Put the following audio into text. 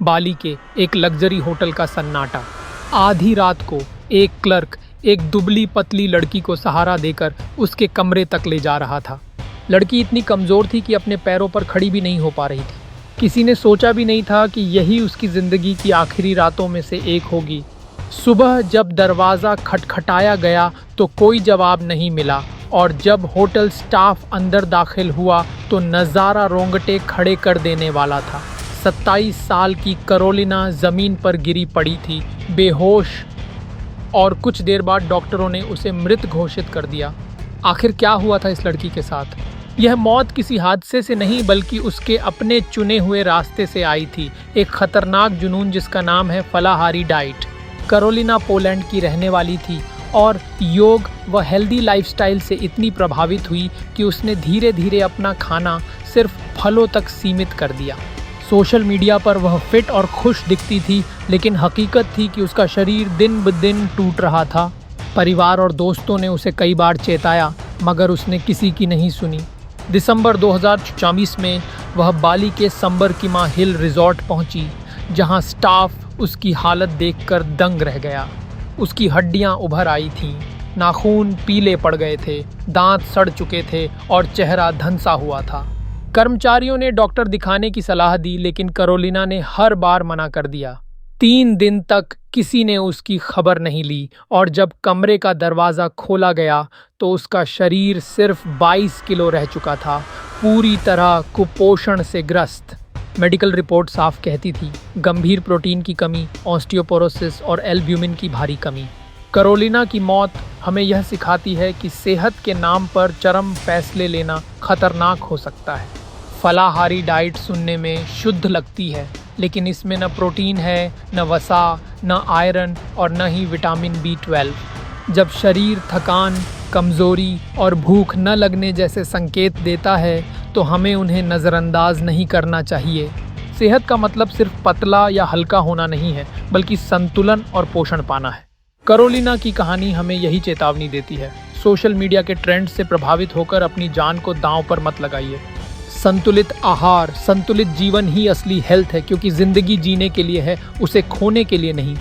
बाली के एक luxury hotel का सन्नाटा। आधी रात को एक क्लर्क एक दुबली पतली लड़की को सहारा देकर उसके कमरे तक ले जा रहा था। लड़की इतनी कमज़ोर थी कि अपने पैरों पर खड़ी भी नहीं हो पा रही थी। किसी ने सोचा भी नहीं था कि यही उसकी ज़िंदगी की आखिरी रातों में से एक होगी। सुबह जब दरवाज़ा खटखटाया गया तो कोई जवाब नहीं मिला, और जब होटल स्टाफ अंदर दाखिल हुआ तो नज़ारा रोंगटे खड़े कर देने वाला था। 27 साल की कैरोलिना ज़मीन पर गिरी पड़ी थी, बेहोश, और कुछ देर बाद डॉक्टरों ने उसे मृत घोषित कर दिया। आखिर क्या हुआ था इस लड़की के साथ? यह मौत किसी हादसे से नहीं बल्कि उसके अपने चुने हुए रास्ते से आई थी। एक खतरनाक जुनून जिसका नाम है फलाहारी डाइट। कैरोलिना पोलैंड की रहने वाली थी और योग व हेल्दी लाइफस्टाइल से इतनी प्रभावित हुई कि उसने धीरे धीरे अपना खाना सिर्फ फलों तक सीमित कर दिया। सोशल मीडिया पर वह फिट और खुश दिखती थी, लेकिन हकीकत थी कि उसका शरीर दिन ब दिन टूट रहा था। परिवार और दोस्तों ने उसे कई बार चेताया, मगर उसने किसी की नहीं सुनी। दिसंबर 2024 में वह बाली के संबरकिमा हिल रिजॉर्ट पहुंची, जहां स्टाफ उसकी हालत देखकर दंग रह गया। उसकी हड्डियां उभर आई थीं, नाखून पीले पड़ गए थे, दांत सड़ चुके थे और चेहरा धंसा हुआ था। कर्मचारियों ने डॉक्टर दिखाने की सलाह दी, लेकिन कैरोलिना ने हर बार मना कर दिया। 3 दिन तक किसी ने उसकी खबर नहीं ली, और जब कमरे का दरवाज़ा खोला गया तो उसका शरीर सिर्फ 22 किलो रह चुका था, पूरी तरह कुपोषण से ग्रस्त। मेडिकल रिपोर्ट साफ कहती थी, गंभीर प्रोटीन की कमी, ऑस्टियोपोरोसिस और एल्ब्यूमिन की भारी कमी। कैरोलिना की मौत हमें यह सिखाती है कि सेहत के नाम पर चरम फैसले लेना खतरनाक हो सकता है। फलाहारी डाइट सुनने में शुद्ध लगती है, लेकिन इसमें न प्रोटीन है, न वसा, न आयरन और न ही विटामिन B12। जब शरीर थकान, कमज़ोरी और भूख न लगने जैसे संकेत देता है तो हमें उन्हें नज़रअंदाज नहीं करना चाहिए। सेहत का मतलब सिर्फ पतला या हल्का होना नहीं है, बल्कि संतुलन और पोषण पाना है। कैरोलिना की कहानी हमें यही चेतावनी देती है। सोशल मीडिया के ट्रेंड से प्रभावित होकर अपनी जान को दांव पर मत लगाइए। संतुलित आहार, संतुलित जीवन ही असली हेल्थ है, क्योंकि ज़िंदगी जीने के लिए है, उसे खोने के लिए नहीं।